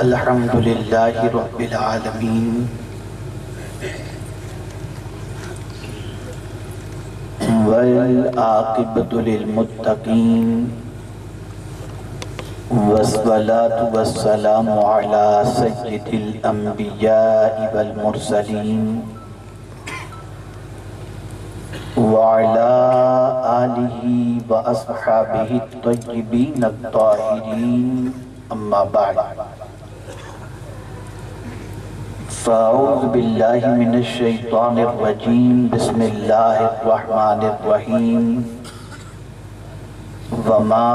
الحمدللہ رب العالمین والعاقبۃ للمتقین والصلاة والسلام علی سید الانبیاء والمرسلین وعلى آلہ واصحابہ الطیبین الطاہرین اما بعد فاعوذ باللہ من الشیطان الرجیم بسم اللہ الرحمن الرحیم وما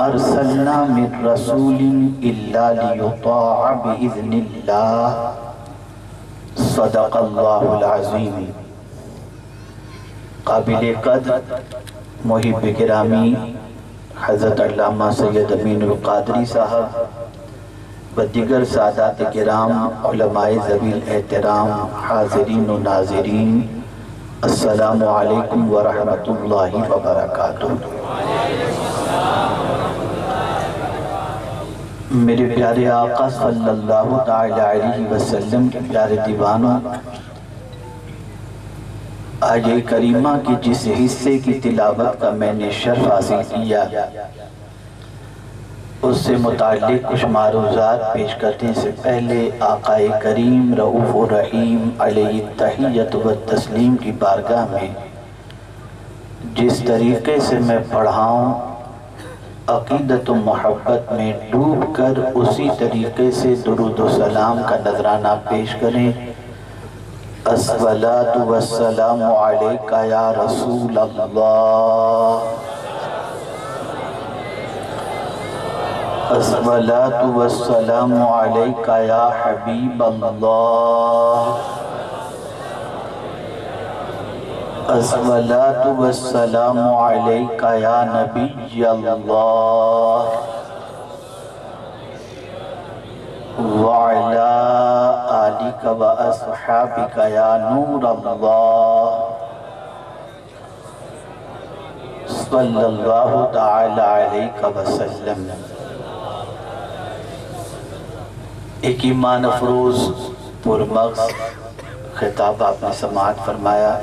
ارسلنا من رسول الا لیطاع باذن اللہ صدق اللہ العظیم۔ قابل قدر محب گرامی حضرت علامہ سید امین القادری صاحب و دیگر سادات کرام علماء ذوی الاحترام حاضرین و ناظرین، السلام علیکم ورحمۃ اللہ وبرکاتہ۔ میرے پیارے آقا صلی اللہ تعالی علیہ وسلم کے پیارے دیوانوں، آیہ کریمہ کی جس حصے کی تلاوت کا میں نے شرف حاصل کیا اس سے متعلق کچھ معروضات پیش کرنے سے پہلے آقا کریم رؤوف الرحیم علیہ التحیۃ والتسلیم کی بارگاہ میں جس طریقے سے میں پڑھاؤں عقیدت و محبت میں ڈوب کر اسی طریقے سے درود و سلام کا نذرانہ پیش کریں۔ الصلاۃ والسلام علیک یا رسول اللہ، الصلاۃ والسلام علیک یا حبیب اللہ، الصلاۃ والسلام علیک یا نبی اللہ وعلی آلک و اصحابک یا نور اللہ صلی اللہ تعالی علیہ وسلم۔ ایک ایمان افروز پرمغز خطاب آپ نے سماعت فرمایا۔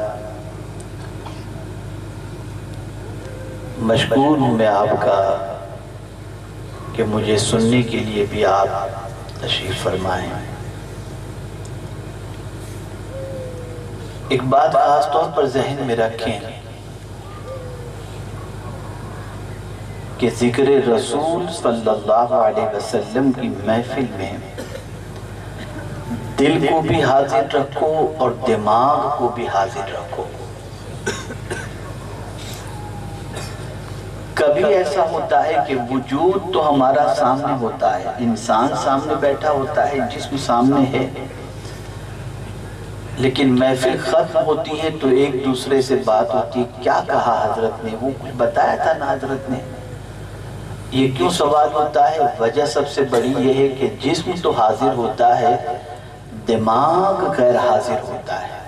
مشکور ہوں میں آپ کا کہ مجھے سننے کے لیے بھی آپ تشریف فرمائیں۔ ایک بات خاص طور پر ذہن میں رکھیں کہ ذکر رسول صلی اللہ علیہ وسلم کی محفل میں دل کو بھی حاضر رکھو اور دماغ کو بھی حاضر رکھو۔ کبھی ایسا ہوتا ہے کہ وجود تو ہمارا سامنے ہوتا ہے، انسان سامنے بیٹھا ہوتا ہے، جسم سامنے ہے، لیکن محفل ختم ہوتی ہے تو ایک دوسرے سے بات ہوتی ہے، کیا کہا حضرت نے، وہ کچھ بتایا تھا نا حضرت نے۔ یہ کیوں سوال ہوتا ہے؟ وجہ سب سے بڑی یہ ہے کہ جسم تو حاضر ہوتا ہے، دماغ غیر حاضر ہوتا ہے۔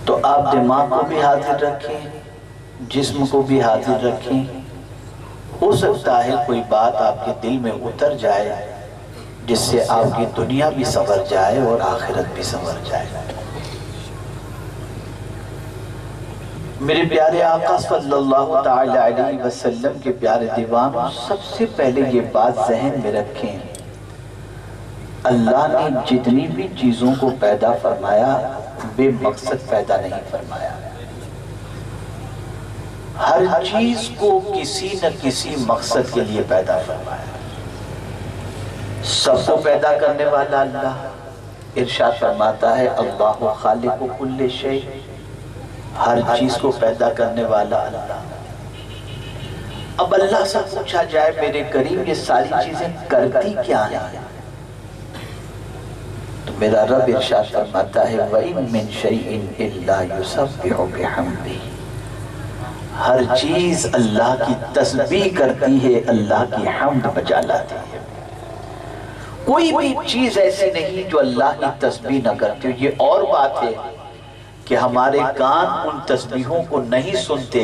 تو آپ دماغ کو بھی حاضر رکھیں، جسم کو بھی حاضر رکھیں۔ ہو سکتا ہے کوئی بات آپ کے دل میں اتر جائے جس سے آپ کی دنیا بھی سنور جائے اور آخرت بھی سنور جائے۔ میرے پیارے آقا صلی اللہ تعالی علیہ وسلم کے پیارے دیوانوں، سب سے پہلے یہ بات ذہن میں رکھیں، اللہ نے جتنی بھی چیزوں کو پیدا فرمایا بے مقصد پیدا نہیں فرمایا۔ ہر چیز کو کسی نہ کسی مقصد کے لیے پیدا فرمایا۔ سب کو پیدا کرنے والا اللہ، ارشاد فرماتا ہے اللہ خالق کل شیء، ہر چیز کو پیدا کرنے والا اللہ۔ اب اللہ سے پوچھا جائے میرے کریم یہ ساری چیزیں کرتی کیا ہیں؟ تو میرا رب ارشاد فرماتا ہے وَإِن مِّن شَيْءٍ إِلَّا يُسَبِّحُ بِحَمْدِهِ، ہر چیز اللہ کی تسبیح کرتی ہے، اللہ کی حمد بجا لاتی ہے۔ کوئی بھی چیز ایسی نہیں جو اللہ کی تسبیح نہ کرتی ہو۔ یہ اور بات ہے کہ ہمارے کان ان تسبیحوں کو نہیں سنتے،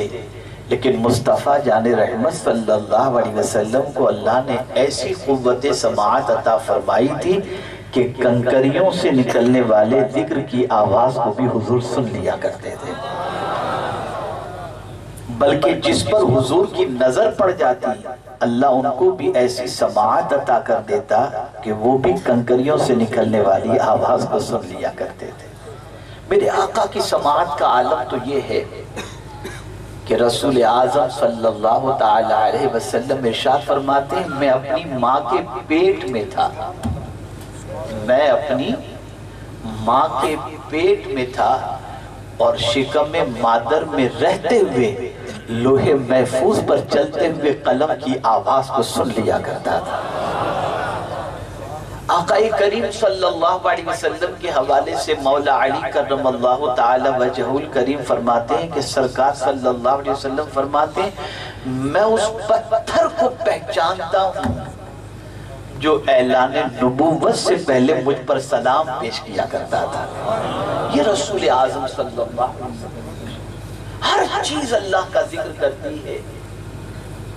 لیکن مصطفیٰ جان رحمت صلی اللہ علیہ وسلم کو اللہ نے ایسی قوت سماعت عطا فرمائی تھی کہ کنکریوں سے نکلنے والے ذکر کی آواز کو بھی حضور سن لیا کرتے تھے، بلکہ جس پر حضور کی نظر پڑ جاتی اللہ ان کو بھی ایسی سماعت عطا کر دیتا کہ وہ بھی کنکریوں سے نکلنے والی آواز کو سن لیا کرتے تھے۔ میرے آقا کی سماعت کا عالم تو یہ ہے کہ رسول اعظم صلی اللہ تعالی علیہ وسلم ارشاد فرماتے ہیں میں اپنی ماں کے پیٹ میں تھا، میں اپنی ماں کے پیٹ میں تھا اور شکم مادر میں رہتے ہوئے لوہے محفوظ پر چلتے ہوئے قلم کی آواز کو سن لیا کرتا تھا۔ آقا کریم صلی اللہ علیہ وسلم کے حوالے سے مولا علی کرم اللہ تعالی وجہ الکریم فرماتے ہیں کہ سرکار صلی اللہ علیہ وسلم فرماتے ہیں میں اس پتھر کو پہچانتا ہوں جو اعلان نبوت سے پہلے مجھ پر سلام پیش کیا کرتا تھا۔ یہ رسول اعظم صلی اللہ علیہ وسلم ہر چیز اللہ کا ذکر کرتی ہے،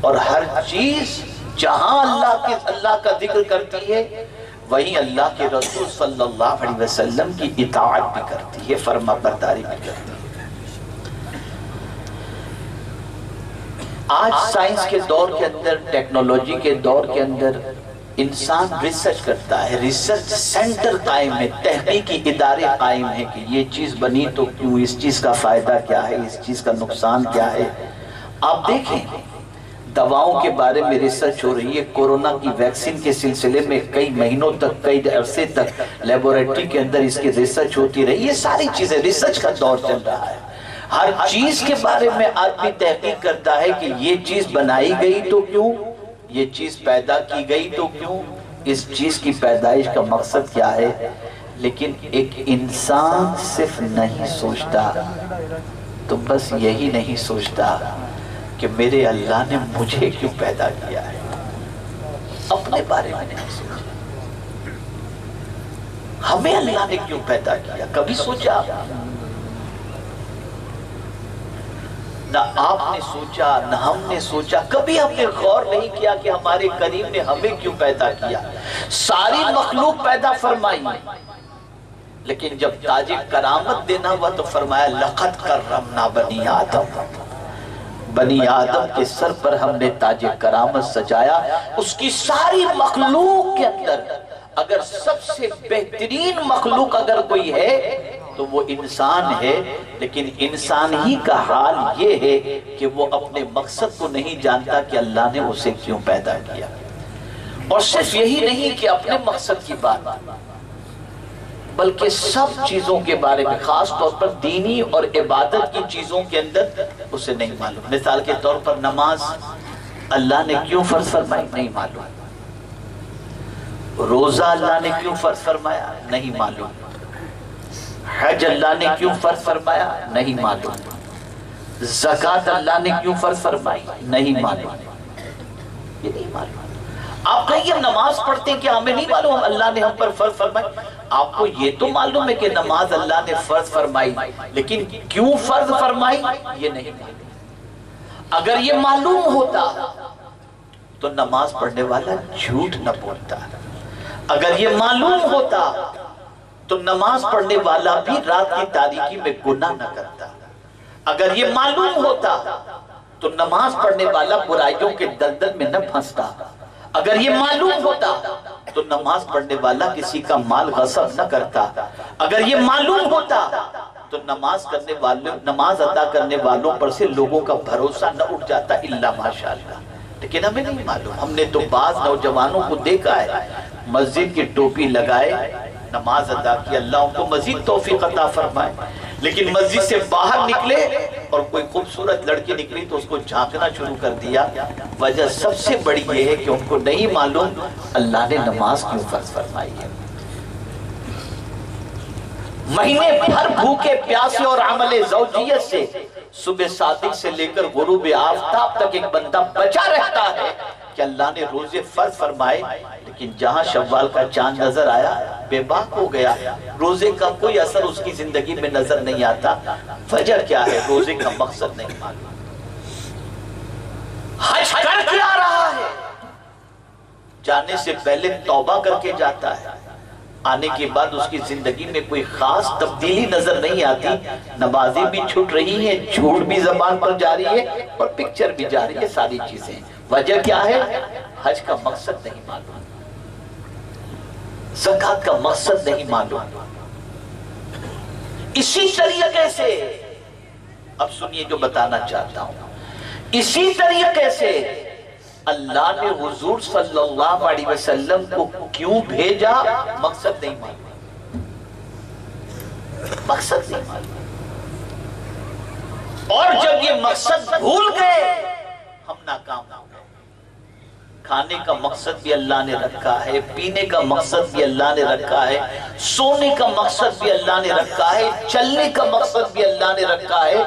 اور ہر چیز جہاں اللہ کا ذکر کرتی ہے وہیں اللہ کے رسول صلی اللہ علیہ وسلم کی اطاعت بھی کرتی ہے، فرما برداری بھی کرتی ہے۔ آج سائنس کے دور کے اندر، ٹیکنالوجی کے دور کے اندر انسان ریسرچ کرتا ہے، ریسرچ سینٹر قائم ہے، تحقیقی ادارے قائم ہیں کہ یہ چیز بنی تو کیوں، اس چیز کا فائدہ کیا ہے، اس چیز کا نقصان کیا ہے۔ آپ دیکھیں دواؤں کے بارے میں ریسرچ ہو رہی ہے، کورونا کی ویکسین کے سلسلے میں کئی مہینوں تک، کئی عرصے تک لیبورٹری کے اندر اس کی ریسرچ ہوتی رہی۔ یہ ساری چیزیں ریسرچ کا دور چل رہا ہے، ہر چیز کے بارے میں آدمی تحقیق کرتا ہے کہ یہ چیز بنائی گئی تو کیوں، یہ چیز پیدا کی گئی تو کیوں، اس چیز کی پیدائش کا مقصد کیا ہے۔ لیکن ایک انسان صرف نہیں سوچتا، تو بس یہی نہیں سوچتا کہ میرے اللہ نے مجھے کیوں پیدا کیا ہے، اپنے بارے میں نہیں سوچا، ہمیں اللہ نے کیوں پیدا کیا کبھی سوچا؟ نہ آپ نے سوچا، نہ ہم نے سوچا، کبھی ہم نے غور نہیں کیا کہ ہمارے کریم نے ہمیں کیوں پیدا کیا۔ ساری مخلوق پیدا فرمائی، لیکن جب تاج کرامت دینا ہوا تو فرمایا لقد کرمنا بنی آدم، بنی آدم کے سر پر ہم نے تاج کرامت سجایا۔ اس کی ساری مخلوق کے اندر اگر سب سے بہترین مخلوق اگر کوئی ہے تو وہ انسان ہے، لیکن انسان ہی کا حال یہ ہے کہ وہ اپنے مقصد کو نہیں جانتا کہ اللہ نے اسے کیوں پیدا کیا۔ اور صرف یہی نہیں کہ اپنے مقصد کی بات، بلکہ سب چیزوں کے بارے میں، خاص طور پر دینی اور عبادت کی چیزوں کے اندر اسے نہیں معلوم۔ مثال کے طور پر نماز اللہ نے کیوں فرض فرمائی نہیں معلوم، روزہ اللہ نے کیوں فرض فرمایا نہیں معلوم، حج اللہ نے کیوں فرض فرمایا نہیں معلوم، زکوٰۃ اللہ نے کیوں فرض فرمائی نہیں معلوم، یہ نہیں معلوم۔ آپ کہیں ہم نماز پڑھتے ہیں کہ ہمیں نہیں معلوم اللہ نے ہم پر فرض فرمائی؟ آپ کو یہ تو معلوم ہے کہ نماز اللہ نے فرض فرمائی، لیکن کیوں فرض فرمائی یہ نہیں معلوم۔ اگر یہ معلوم ہوتا تو نماز پڑھنے والا جھوٹ نہ بولتا، اگر یہ معلوم ہوتا تو نماز پڑھنے والا بھی رات کی تاریکی میں گناہ نہ کرتا، اگر یہ معلوم ہوتا تو نماز پڑھنے والا برائیوں کے دلدل میں نہ پھنستا، اگر یہ معلوم ہوتا تو نماز پڑھنے والا کسی کا مال غصب نہ کرتا، اگر یہ معلوم ہوتا تو نماز ادا کرنے والوں پر سے لوگوں کا بھروسہ نہ اٹھ جاتا الا ماشاءاللہ۔ لیکن ہمیں نہیں معلوم۔ ہم نے تو بعض نوجوانوں کو دیکھا ہے مسجد کی ٹوپی لگائے نماز ادا کی، اللہ ان کو مزید توفیق عطا فرمائے، لیکن مسجد سے باہر نکلے اور کوئی خوبصورت لڑکی نکلی تو اس کو جھانکنا شروع کر دیا۔ وجہ سب سے بڑی یہ ہے کہ ان کو نہیں معلوم اللہ نے نماز کیوں فرض فرمائی ہے۔ مہینے بھر بھوکے پیاسے اور عمل زوجیت سے صبح صادق سے لے کر غروب آفتاب تک ایک بندہ بچا رہتا ہے کہ اللہ نے روزے فرض فرمائے، لیکن جہاں شوال کا چاند نظر آیا بے باک ہو گیا، روزے کا کوئی اثر اس کی زندگی میں نظر نہیں آتا۔ وجہ کیا ہے؟ روزے کا مقصد نہیں معلوم۔ جانے سے پہلے توبہ کر کے جاتا ہے، آنے کے بعد اس کی زندگی میں کوئی خاص تبدیلی نظر نہیں آتی، نمازیں بھی چھوٹ رہی ہیں، جھوٹ بھی زبان پر جاری ہے اور پکچر بھی جاری ہے، ساری چیزیں۔ وجہ کیا ہے؟ حج کا مقصد نہیں معلوم، زکوٰۃ کا مقصد نہیں معلوم۔ اسی طریقے سے اب سنیے جو بتانا چاہتا ہوں، اسی طریقے سے اللہ نے حضور صلی اللہ علیہ وسلم کو کیوں بھیجا؟ مقصد نہیں معلوم، مقصد نہیں معلوم۔ اور جب یہ مقصد بھول گئے ہم ناکام ہو گئے۔ کھانے کا مقصد بھی اللہ نے رکھا ہے، پینے کا مقصد بھی اللہ نے رکھا ہے، سونے کا مقصد بھی اللہ نے رکھا ہے، چلنے کا مقصد بھی اللہ نے رکھا ہے،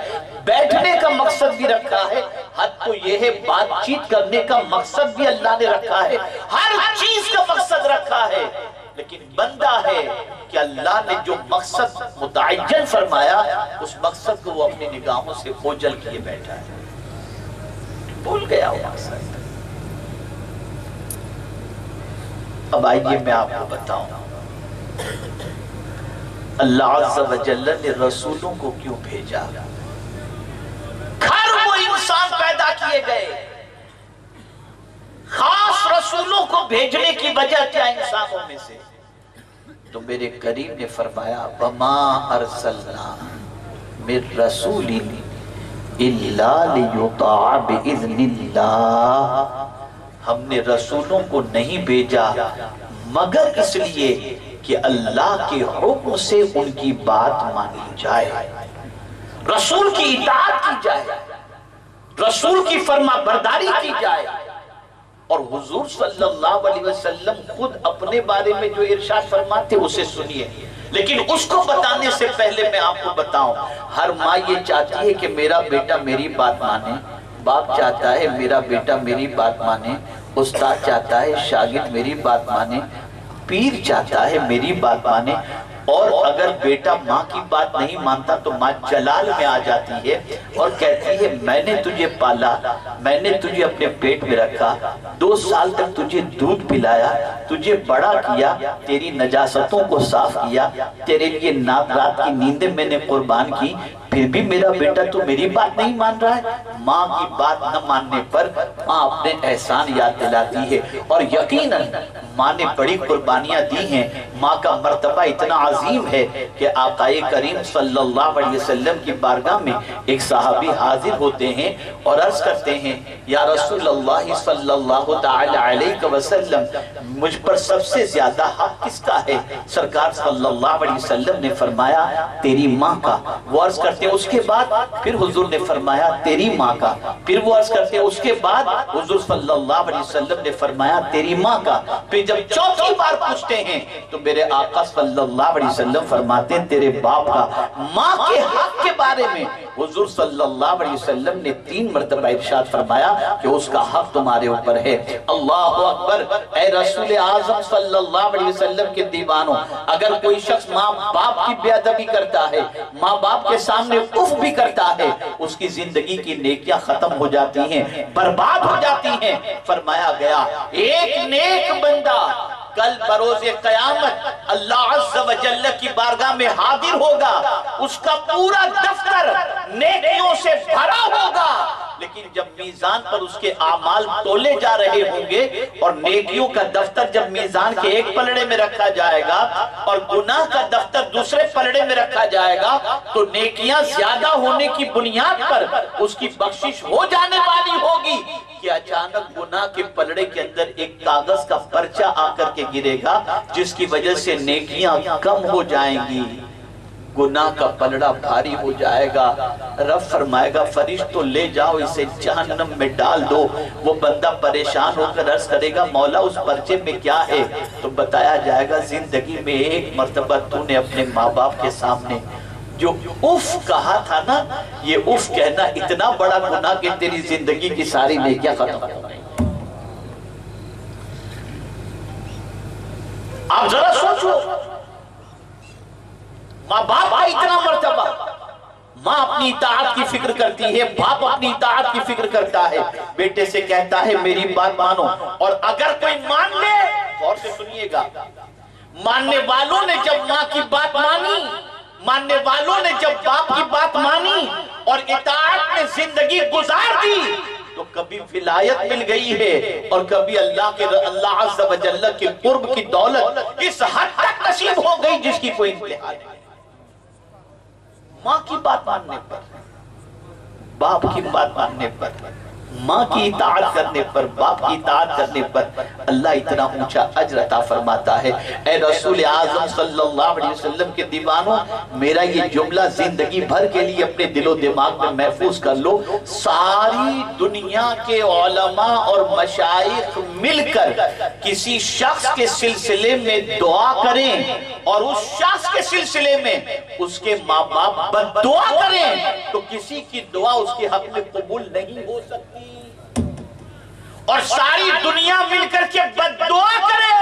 بیٹھنے کا مقصد بھی رکھا ہے، حد تو یہ ہے بات چیت کرنے کا مقصد بھی اللہ نے رکھا ہے، ہر چیز کا مقصد رکھا ہے۔ لیکن بندہ ہے کہ اللہ نے جو مقصد متعین فرمایا اس مقصد کو وہ اپنی نگاہوں سے اوجھل کیے بیٹھا ہے، بھول گیا وہ مقصد۔ اب آئیے میں آپ کو بتاؤں اللہ عز و جل نے رسولوں کو کیوں بھیجا؟ ہر وہ انسان پیدا کیے گئے، خاص رسولوں کو بھیجنے کی وجہ کیا انسانوں میں سے؟ تو میرے کریم نے فرمایا وَمَا أَرْسَلْنَا مِن رَسُولٍ إِلَّا لِيُطَاعَ بِإِذْنِ اللَّهِ، ہم نے رسولوں کو نہیں بھیجا مگر اس لیے کہ اللہ کے حکم سے ان کی بات مانی جائے، رسول کی اطاعت کی جائے، رسول کی فرما برداری کی جائے۔ اور حضور صلی اللہ علیہ وسلم خود اپنے بارے میں جو ارشاد فرماتے اسے سنیے، لیکن اس کو بتانے سے پہلے میں آپ کو بتاؤں، ہر ماں یہ چاہتی ہے کہ میرا بیٹا میری بات مانے، باپ چاہتا ہے میرا بیٹا میری بات مانے، استاد چاہتا ہے شاگرد میری بات مانے، پیر چاہتا ہے میری بات مانے۔ اور اگر بیٹا ماں کی بات نہیں مانتا تو ماں جلال میں آ جاتی ہے اور کہتی ہے میں نے تجھے پالا، میں نے تجھے اپنے پیٹ میں رکھا، 2 سال تک تجھے دودھ پلایا، تجھے بڑا کیا، تیری نجاستوں کو صاف کیا، تیرے لیے رات کی نیندیں میں نے قربان کی، پھر بھی میرا بیٹا تو میری بات نہیں مان رہا ہے۔ ماں کی بات نہ ماننے پر ماں اپنے احسان یاد دلاتی ہے، اور یقیناً ماں نے بڑی قربانیاں دی ہیں، ماں کا مرتبہ اتنا عظیم ہے کہ آقا کریم صلی اللہ علیہ وسلم کی بارگاہ میں ایک صحابی حاضر ہوتے ہیں اور عرض کرتے ہیں یا رسول اللہ صلی اللہ تعالی علیہ وسلم مجھ پر سب سے زیادہ حق کس کا ہے؟ سرکار صلی اللہ علیہ وسلم نے فرمایا تیری ماں کا۔ وہ عرض کرتے ہیں اس کے بعد؟ پھر حضور نے فرمایا تیری ماں کا۔ پھر وہ عرض کرتے ہیں اس کے بعد؟ حضور صلی اللہ علیہ وسلم نے فرمایا تیری ماں کا۔ پھر جب چوتھی بار پوچھتے ہیں تو میرے آقا صلی اللہ علیہ وسلم فرماتے ہیں تیرے باپ کا۔ ماں کے حق کے بارے میں حضور صلی اللہ علیہ وسلم نے 3 مرتبہ ارشاد فرمایا کہ اس کا حق تمہارے اوپر ہے۔ اللہ اکبر! اے رسول اعظم صلی اللہ علیہ وسلم کے دیوانوں، اگر کوئی شخص ماں باپ کی بے ادبی کرتا ہے، ماں باپ کے سامنے اف بھی کرتا ہے، اس کی زندگی کی نیکیاں ختم ہو جاتی ہیں، برباد ہو جاتی ہیں۔ فرمایا گیا ایک نیک بندہ کل بروز قیامت اللہ عز و جل کی بارگاہ میں حاضر ہوگا، اس کا پورا دفتر نیکیوں سے بھرا ہوگا، لیکن جب میزان پر اس کے اعمال تولے جا رہے ہوں گے اور نیکیوں کا دفتر جب میزان کے ایک پلڑے میں رکھا جائے گا اور گناہ کا دفتر دوسرے پلڑے میں رکھا جائے گا تو نیکیاں زیادہ ہونے کی بنیاد پر اس کی بخشش ہو جانے والی ہوگی کہ اچانک گناہ کے پلڑے کے اندر ایک کاغذ کا پرچہ آ کر کے گرے گا جس کی وجہ سے نیکیاں کم ہو جائیں گی، گناہ کا پلڑا بھاری ہو جائے گا۔ رب فرمائے گا فرشتوں لے جاؤ اسے جہنم میں ڈال دو۔ وہ بندہ پریشان ہو کر عرض کرے گا مولا اس پرچے میں کیا ہے؟ تو بتایا جائے گا زندگی میں ایک مرتبہ تو نے اپنے ماں باپ کے سامنے جو اف کہا تھا نا، یہ اف کہنا اتنا بڑا گناہ کہ تیری زندگی کی ساری نیکیاں ختم ہو گئی۔ آپ ذرا سوچو، ماں باپ کا اتنا مرتبہ، ماں اپنی اطاعت کی فکر کرتی ہے، باپ اپنی اطاعت کی فکر کرتا ہے، بیٹے سے کہتا ہے میری بات مانو، اور اگر کوئی مان لے سنیے گا، ماننے والوں نے جب ماں کی بات مانی، ماننے والوں نے جب باپ کی بات مانی اور اطاعت میں زندگی گزار دی تو کبھی ولایت مل گئی ہے اور کبھی اللہ عز و جل کے قرب کی دولت اس حد تک نصیب ہو گئی جس کی کوئی انتہا نہیں۔ ماں کی بات ماننے پر، باپ کی بات ماننے پر، ماں کی اطاعت کرنے پر، باپ کی اطاعت کرنے پر اللہ اتنا اونچا اجر عطا فرماتا ہے۔ اے رسول اعظم صلی اللہ علیہ وسلم کے دیوانوں، میرا یہ جملہ زندگی بھر کے لیے اپنے دل و دماغ میں محفوظ کر لو، ساری دنیا کے علماء اور مشائخ مل کر کسی شخص کے سلسلے میں دعا کریں اور اس شخص کے سلسلے میں اس کے ماں باپ بد دعا کریں تو کسی کی دعا اس کے حق میں قبول نہیں ہو سکتی، اور ساری دنیا مل کر کے بد دعا کرے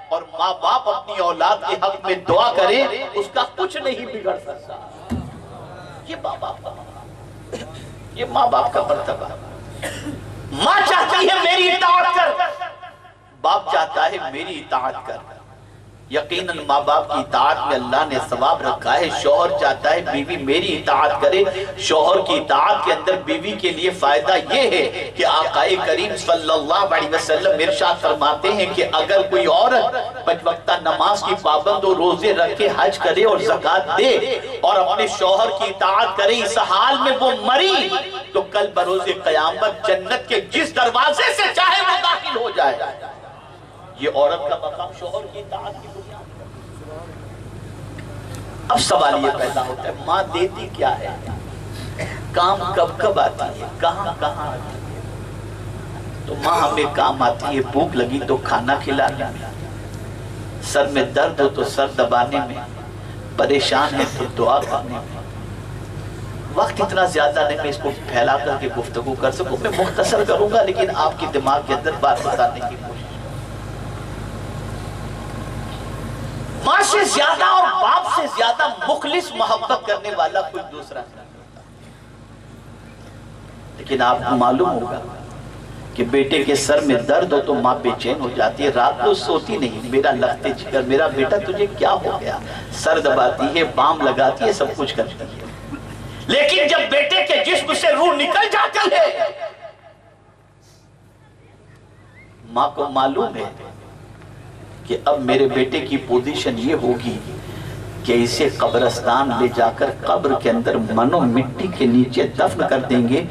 اور ماں باپ اپنی اولاد کے حق میں دعا کرے اس کا کچھ نہیں بگڑ سکتا۔ یہ ماں باپ کا مرتبہ۔ ماں چاہتی ہے میری اطاعت کر، باپ چاہتا ہے میری اطاعت کر۔ یقیناً ماں باپ کی اطاعت میں اللہ نے ثواب رکھا ہے۔ شوہر چاہتا ہے بیوی میری اطاعت کرے، شوہر کی اطاعت کے اندر بیوی کے لیے فائدہ یہ ہے کہ آقا کریم صلی اللہ علیہ وسلم ارشاد فرماتے ہیں کہ اگر کوئی عورت 5 وقتہ نماز کی پابند و روزے رکھے، حج کرے اور زکوٰۃ دے اور اپنے شوہر کی اطاعت کرے، اس حال میں وہ مری تو کل بروز قیامت جنت کے جس دروازے سے چاہے وہ داخل ہو جائے۔ یہ عورت کا مقام شوہر کی اطاعت کی بنیاد ہے۔ اب سوال یہ پیدا ہوتا ہے ماں دیتی کیا ہے، کام کب کب آتی ہے، کہاں کہاں آتی ہے؟ تو ماں ہمیں کام آتی ہے بھوک لگی تو کھانا کھلانے میں، سر میں درد ہو تو سر دبانے میں، پریشان ہے تو دعا کرنے میں۔ وقت اتنا زیادہ نہیں میں اس کو پھیلا کر کے گفتگو کر سکوں، میں مختصر کروں گا لیکن آپ کی دماغ کے اندر بات بتانے کی کوشش۔ ماں سے زیادہ اور باپ سے زیادہ مخلص محبت کرنے والا کوئی دوسرا نہیں ہوتا، لیکن آپ کو معلوم ہوگا کہ بیٹے کے سر میں درد ہو تو ماں بے چین ہو جاتی ہے، رات کو سوتی نہیں، میرا لگتے جگر، میرا بیٹا تجھے کیا ہو گیا، سر دباتی ہے، بام لگاتی ہے، سب کچھ کرتی ہے۔ لیکن جب بیٹے کے جسم سے روح نکل جاتی ہے ماں کو معلوم ہے کہ اب میرے بیٹے کی پوزیشن یہ ہوگی کہ اسے قبرستان لے جا کر قبر کے اندر منو مٹی کے نیچے دفن کر دیں گے۔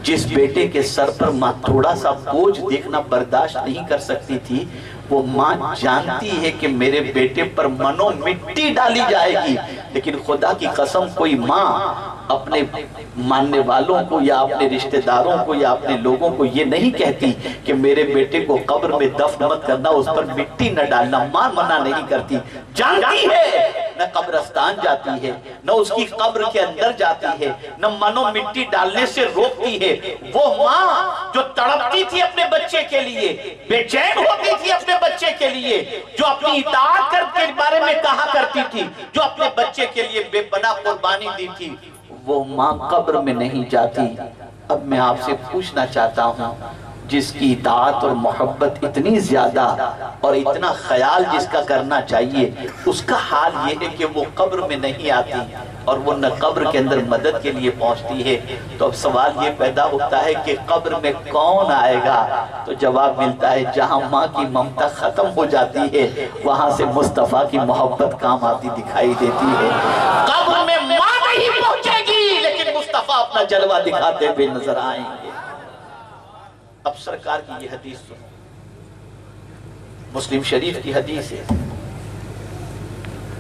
جس بیٹے کے سر پر ماں تھوڑا سا بوجھ دیکھنا برداشت نہیں کر سکتی تھی، وہ ماں جانتی ہے کہ میرے بیٹے پر منو مٹی ڈالی جائے گی، لیکن خدا کی قسم کوئی ماں اپنے ماننے والوں کو یا اپنے رشتہ داروں کو یا اپنے لوگوں کو یہ نہیں کہتی کہ میرے بیٹے کو قبر میں دفن مت کرنا، اس پر مٹی نہ ڈالنا۔ ماں منع نہیں کرتی، جانتی ہے، نہ قبرستان جاتی ہے، نہ اس کی قبر کے اندر جاتی ہے، نہ منو مٹی ڈالنے سے روکتی ہے۔ وہ ماں جو تڑپتی تھی اپنے بچے کے لیے، بے چین ہوتی تھی اپنے بچے کے لیے، جو اپنی اطاعت کے بارے میں کہا کرتی تھی، جو اپنے بچے کے لیے بے پناہ قربانی دی تھی، وہ ماں قبر میں نہیں جاتی۔ اب میں آپ سے پوچھنا چاہتا ہوں، جس کی اطاعت اور محبت اتنی زیادہ اور اتنا خیال جس کا کرنا چاہیے، اس کا حال یہ ہے کہ وہ قبر میں نہیں آتی اور وہ نہ قبر کے اندر مدد کے لیے پہنچتی ہے۔ تو اب سوال یہ پیدا ہوتا ہے کہ قبر میں کون آئے گا؟ تو جواب ملتا ہے جہاں ماں کی ممتا ختم ہو جاتی ہے وہاں سے مصطفیٰ کی محبت کام آتی دکھائی دیتی ہے۔ قبر میں ماں نہیں پہنچے گی لیکن مصطفیٰ اپنا جلوہ دکھاتے ہوئے نظر آئیں گے۔ اب سرکار کی یہ حدیث سنو، مسلم شریف کی حدیث ہے،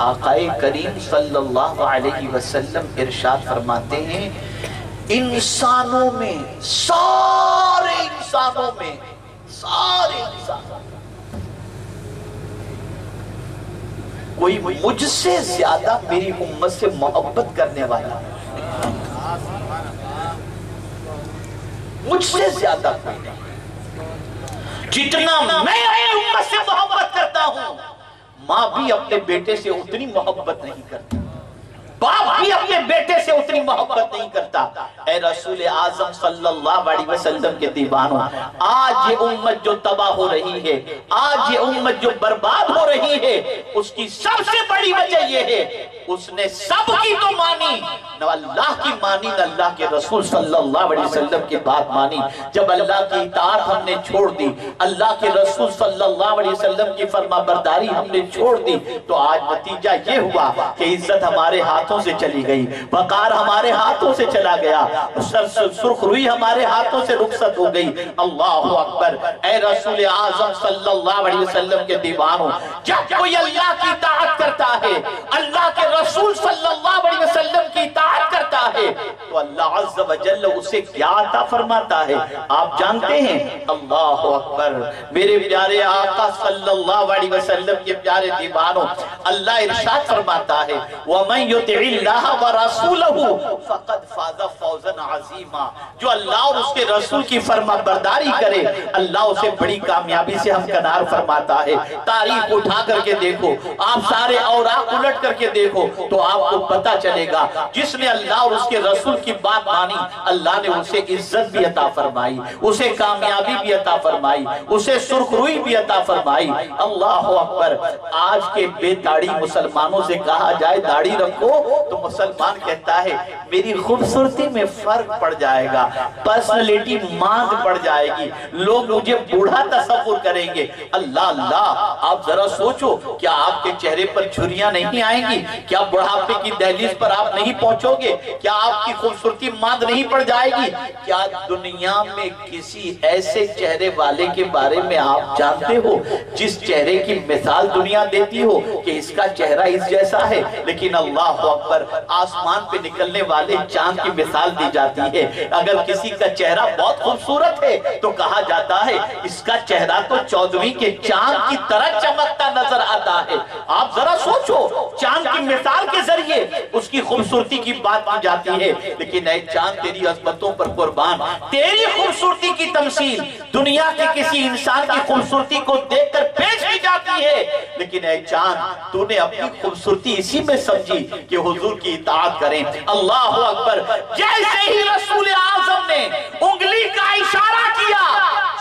آقا کریم صلی اللہ علیہ وسلم ارشاد فرماتے ہیں انسانوں میں، سارے انسانوں میں کوئی مجھ سے زیادہ میری امت سے محبت کرنے والا، مجھ سے زیادہ کوئی نہیں۔ جتنا میں اپنی امت سے محبت کرتا ہوں، ماں بھی اپنے بیٹے سے اتنی محبت نہیں کرتی۔ باپ بھی اپنے بیٹے سے اتنی محبت نہیں کرتا۔ اے رسول اعظم صلی اللہ علیہ وسلم کے دیوانوں، آج یہ امت جو تباہ ہو رہی ہے، آج یہ امت جو برباد ہو رہی ہے، اس کی سب سے بڑی وجہ یہ ہے اس نے سب کی تو مانی، نہ اللہ کی مانی نہ اللہ کے رسول صلی اللہ علیہ وسلم کی بات مانی۔ جب اللہ کی اطاعت ہم نے چھوڑ دی، اللہ کے رسول صلی اللہ علیہ وسلم کی فرما برداری ہم نے چھوڑ دی، تو آج نتیجہ یہ ہوا کہ عزت ہمارے ہاتھوں سے چلی گئی، وقار ہمارے ہاتھوں سے چلا گیا، سرخ روئی ہمارے ہاتھوں سے رخصت ہو گئی۔ اللہ اکبر۔ اے رسول اعظم صلی اللہ علیہ وسلم کے دیوانوں، جب کوئی اللہ کی اطاعت کرتا ہے، اللہ کے رسول صلی اللہ علیہ وسلم کی اطاعت کرتا ہے، تو اللہ عز و جل اسے کیا عطا فرماتا ہے آپ جانتے ہیں؟ اللہ اکبر۔ میرے پیارے آقا صلی اللہ علیہ وسلم کے پیارے دیوانوں، اللہ ارشاد فرماتا ہے وَمَن يُطِعِ اللَّهَ وَرَسُولَهُ فَقَدْ فَازَ فَوْزًا عَظِيمًا۔ جو اللہ اور اس کے رسول کی فرما برداری کرے، اللہ اسے بڑی کامیابی سے ہمکنار فرماتا ہے۔ تاریخ اٹھا کر کے دیکھو، آپ سارے اوراق الٹ کر کے دیکھو تو آپ کو پتا چلے گا جس نے اللہ اور اس کے رسول کی بات مانی، اللہ نے اسے عزت بھی عطا فرمائی، اسے کامیابی بھی عطا فرمائی، اسے سرخ روئی بھی عطا فرمائی۔ اللہ اکبر۔ آج کے بے داڑھی مسلمانوں سے کہا جائے داڑھی رکھو تو مسلمان کہتا ہے میری خوبصورتی میں فرق پڑ جائے گا، پرسنالٹی ماند پڑ جائے گی، لوگ مجھے بوڑھا تصور کریں گے۔ اللہ اللہ، آپ ذرا سوچو، کیا آپ کے چہرے پر جھریاں نہیں آئیں گی؟ کیا بڑھاپے کی دہلیز پر آپ نہیں پہنچو گے؟ کیا آپ کی خوبصورتی ماند نہیں پڑ جائے گی؟ کیا دنیا میں کسی ایسے چہرے والے کے بارے میں آپ جانتے ہو جس چہرے کی مثال دنیا دیتی ہو کہ اس کا چہرہ اس جیسا ہے؟ لیکن اللہ اکبر، آسمان پہ نکلنے والے چاند کی مثال دی جاتی ہے۔ اگر کسی کا چہرہ بہت خوبصورت ہے تو کہا جاتا ہے اس کا چہرہ تو 14ویں کے چاند کی طرح چمکتا نظر آتا ہے۔ آپ ذرا سوچو، چاند کی مثال کے ذریعے اس کی خوبصورتی کی بات کی جاتی ہے، لیکن اے چاند تیری عظمتوں پر قربان، تیری خوبصورتی کی تمثیل دنیا کے کسی انسان کی خوبصورتی کو دیکھ کر پیش کی جاتی ہے، لیکن اے چاند تو نے اپنی خوبصورتی اسی میں سمجھی کہ حضور کی اطاعت کریں۔ اللہ اکبر۔ جیسے ہی رسول اعظم نے انگلی کا اشارہ کیا،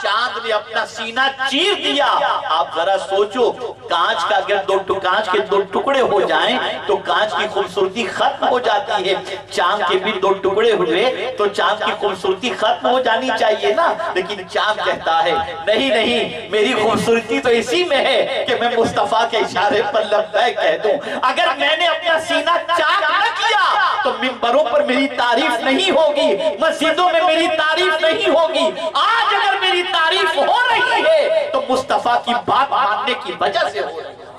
چاند نے اپنا سینہ چیر دیا۔ آپ ذرا سوچو، کانچ کا اگر کانچ کے دو ٹکڑے ہو جائیں تو کانچ کی خوبصورتی ختم ہو جاتی ہے، چاند کے بھی 2 ٹکڑے ہوئے تو چاند کی خوبصورتی ختم ہو جانی چاہیے نا، لیکن چاند کہتا ہے نہیں نہیں، میری خوبصورتی تو اسی میں ہے کہ میں مصطفیٰ کے اشارے پر لبیک کہہ دوں۔ اگر میں نے اپنا سینہ چاک نہ کیا تو ممبروں پر میری تعریف نہیں ہوگی، مسجدوں میں میری تعریف نہیں ہوگی۔ آج اگر میری تعریف ہو رہی ہے تو مصطفیٰ کی بات ماننے کی وجہ سے ہو رہی ہے۔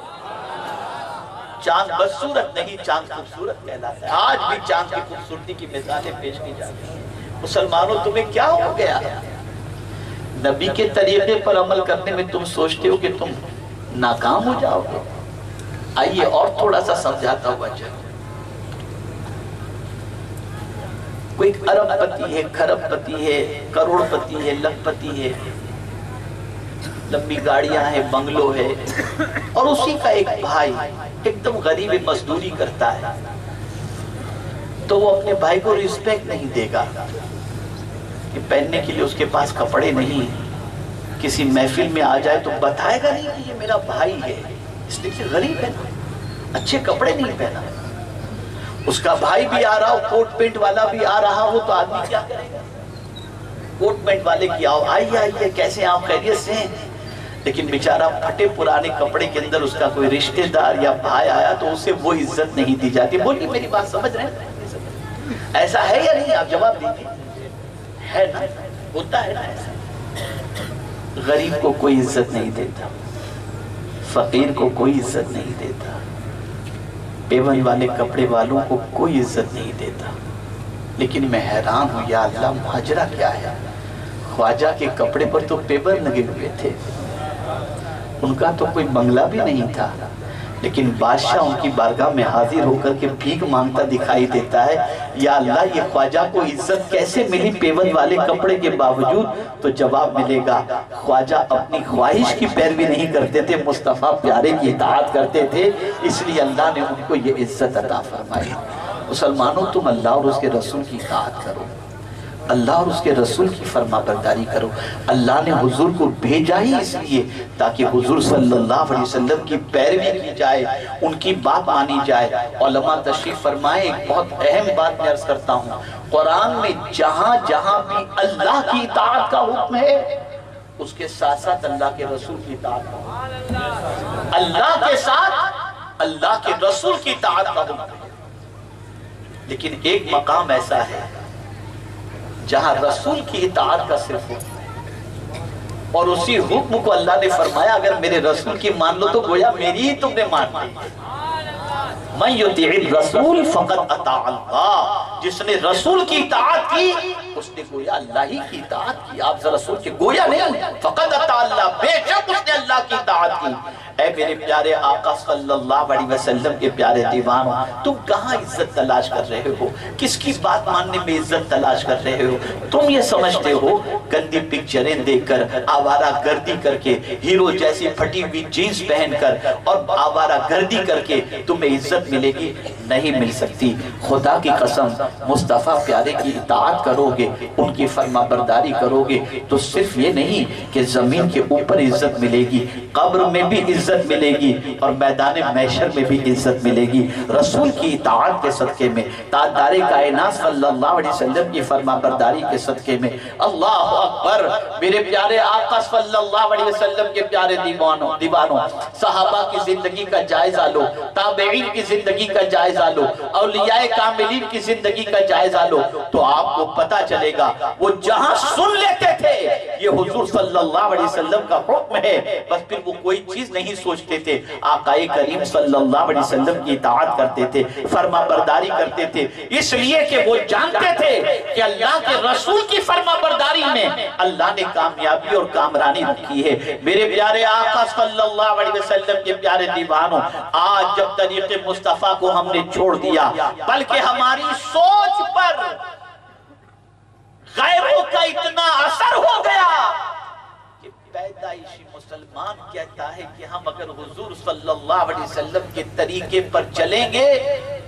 چاند بس صورت نہیں، چاند خوبصورت کہلاتا ہے۔ آج بھی چاند کی خوبصورتی کی مثالیں پیش کی جاتی ہیں۔ مسلمانوں تمہیں کیا ہو گیا؟ نبی کے طریقے پر عمل کرنے میں تم سوچتے ہو کہ تم ناکام ہو جاؤ گے؟ آئیے اور تھوڑا سا سمجھاتا ہوا چلو۔ کوئی ارب پتی ہے، کھرب پتی ہے، کروڑ پتی ہے، لکھ پتی ہے، لمبی گاڑیاں ہیں، بنگلو ہے، اور اسی کا ایک بھائی ایک دم غریب مزدوری کرتا ہے، تو وہ اپنے بھائی کو رسپیکٹ نہیں دے گا کہ پہننے کے لیے اس کے پاس کپڑے نہیں، کسی محفل میں آ جائے تو بتائے گا نہیں کہ یہ میرا بھائی ہے، اس لیے کہ غریب ہے نا، اچھے کپڑے نہیں پہنا۔ اس کا بھائی بھی آ رہا ہو، کوٹ پینٹ والا بھی آ رہا ہو تو آدمی کیا کرے گا؟ کوٹ پینٹ والے کی آؤ، آئیے آئیے، کیسے آپ خیریت سے ہیں؟ لیکن بیچارہ پھٹے پرانے کپڑے کے اندر اس کا کوئی رشتہ دار یا بھائی آیا تو اسے وہ عزت نہیں دی جاتی۔ بولیے میری بات سمجھ رہے ہیں؟ ایسا ہے یا نہیں؟ آپ جواب دیجیے۔ ہے نا؟ ہوتا ہے نا ایسا؟ غریب کو کوئی عزت نہیں دیتا، فقیر کو کوئی عزت نہیں دیتا، پیون والے کپڑے والوں کو کوئی عزت نہیں دیتا۔ لیکن میں حیران ہوں یا اللہ، ماجرا کیا ہے؟ خواجہ کے کپڑے پر تو پیون لگے ہوئے تھے، ان کا تو کوئی بنگلہ بھی نہیں تھا، لیکن بادشاہ ان کی بارگاہ میں حاضر ہو کر کے بھیک مانگتا دکھائی دیتا ہے۔ یا اللہ، یہ خواجہ کو عزت کیسے ملی پیون والے کپڑے کے باوجود؟ تو جواب ملے گا، خواجہ اپنی خواہش کی پیروی نہیں کرتے تھے، مصطفیٰ پیارے کی اطاعت کرتے تھے، اس لیے اللہ نے ان کو یہ عزت عطا فرمائی۔ مسلمانوں تم اللہ اور اس کے رسول کی اطاعت کرو، اللہ اور اس کے رسول کی فرما برداری کرو۔ اللہ نے حضور کو بھیجا ہی اس لیے تاکہ حضور صلی اللہ علیہ وسلم کی پیروی کی جائے، ان کی بات مانی جائے۔ علماء تشریف فرمائے، ایک بہت اہم بات میں عرض کرتا ہوں، قرآن میں جہاں جہاں بھی اللہ کی اطاعت کا حکم ہے اس کے ساتھ ساتھ اللہ کے رسول کی اطاعت کا حکم ہے، اللہ کے ساتھ اللہ کے رسول کی اطاعت کا حکم ہے۔ لیکن ایک مقام ایسا ہے جہاں رسول کی اطاعت کا صرف حکم ہے، اور اسی حکم کو اللہ نے فرمایا اگر میرے رسول کی مان لو تو گویا میری ہی تم نے مان لی۔ من یطیع الرسول فقد اطاع اللہ، جس نے رسول کی اطاعت کی اس نے گویا اللہ ہی کی اطاعت کی۔ آپ رسول کے گویا نہیں، فقد اطاع اللہ، بے شک اس نے اللہ کی اطاعت کی۔ اے میرے پیارے آقا صلی اللہ علیہ وسلم کے پیارے دیوانوں، تم کہاں عزت تلاش کر رہے ہو؟ کس کی بات ماننے میں عزت تلاش کر رہے ہو؟ تم یہ سمجھتے ہو گندی پکچریں دیکھ کر، آوارہ گردی کر کے، ہیرو جیسی پھٹی ہوئی جینز پہن کر اور آوارہ گردی کر کے تمہیں عزت ملے گی؟ نہیں مل سکتی۔ خدا کی قسم، مصطفیٰ پیارے کی اطاعت کرو گے، ان کی فرما برداری کرو گے تو صرف یہ نہیں کہ زمین کے اوپر عزت ملے گی، قبر میں بھی عزت ملے گی اور میدان محشر میں بھی عزت ملے گی۔ رسول کی اطاعت کے صدقے میں، تاجدار کائنات صلی اللہ علیہ وسلم کی فرما برداری کے صدقے میں، اللہ اکبر، میرے پیارے آقا صلی اللہ علیہ وسلم کے پیارے دیوانوں، صحابہ کی زندگی کا جائزہ لو، تابعین کی زندگی کا جائزہ لو، اولیاء کاملین کی زندگی کا جائزہ لو تو آپ کو پتا چلے گا وہ جہاں سن لیتے تھے یہ حضور صلی اللہ علیہ وسلم کا حکم ہے، بس پھر وہ کوئی چیز نہیں سوچتے تھے، آقا کریم صلی اللہ علیہ وسلم کی اطاعت کرتے تھے، فرما برداری کرتے تھے، اس لیے کہ وہ جانتے تھے کہ اللہ کے رسول کی فرما برداری میں اللہ نے کامیابی اور کامرانی رکھی ہے۔ میرے پیارے آقا صلی اللہ علیہ وسلم کے پیارے دیوانوں، آج جب طریق مصطفیٰ کو ہم نے چھوڑ دیا بلکہ ہماری سوچ پر غیروں کا اتنا اثر ہو گیا کہ پیدائشی مسلمان کہتا ہے کہ ہم اگر حضور صلی اللہ علیہ وسلم کے طریقے پر چلیں گے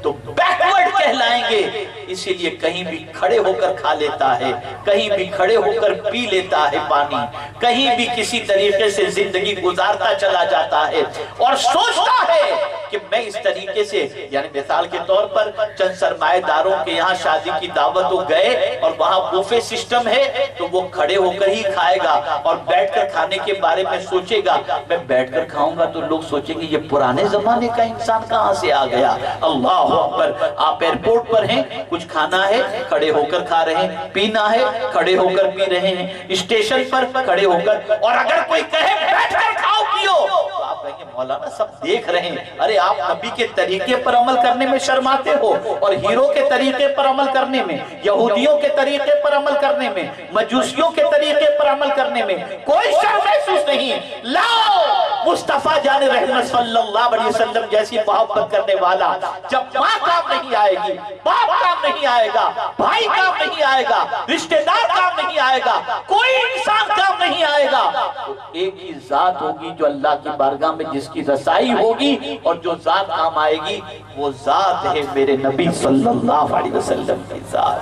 تو بیکورڈ کہلائیں گے، اسی لیے کہیں بھی کھڑے ہو کر کھا لیتا ہے، کہیں بھی کھڑے ہو کر پی لیتا ہے پانی، کہیں بھی کسی طریقے سے زندگی گزارتا چلا جاتا ہے اور سوچتا ہے کہ میں اس طریقے سے، یعنی مثال کے طور پر چند سرمایہ داروں کے یہاں شادی کی دعوت ہو گئے اور وہاں بوفے سسٹم ہے تو وہ کھڑے ہو کر ہی کھائے گا اور بیٹھ کر کھانے کے بارے میں سوچے گا میں بیٹھ کر کھاؤں گا تو لوگ سوچیں گے یہ پرانے زمانے کا انسان کہاں سے آ گیا۔ اللہ اکبر، آپ ایئرپورٹ پر ہیں، کچھ کھانا ہے کھڑے ہو کر کھا رہے ہیں، پینا ہے کھڑے ہو کر پی رہے ہیں، اسٹیشن پر کھڑے ہو کر، اور اگر کوئی کہے بیٹھ کر کھاؤ پیو تو آپ کہیں گے مولانا سب دیکھ رہے ہیں۔ ارے آپ نبی کے طریقے پر عمل کرنے میں شرماتے ہو اور ہیرو کے طریقے پر عمل کرنے میں، یہودیوں کے طریقے پر عمل کرنے میں، مجوسیوں کے طریقے پر عمل کرنے میں کوئی شرم محسوس نہیں۔ لاؤ مصطفیٰ جان رحمت صلی اللہ علیہ وسلم جیسی محبت کرنے والا، جب ماں کام نہیں آئے گی، باپ کام نہیں آئے گا، بھائی کام نہیں آئے گا، رشتہ دار کام نہیں آئے گا، کوئی انسان کام نہیں آئے گا، تو ایک ہی ذات ہوگی جو اللہ کی بارگاہ میں جس کی رسائی ہوگی، اور جو ذات کام آئے گی وہ ذات ہے میرے نبی صلی اللہ علیہ وسلم کی ذات۔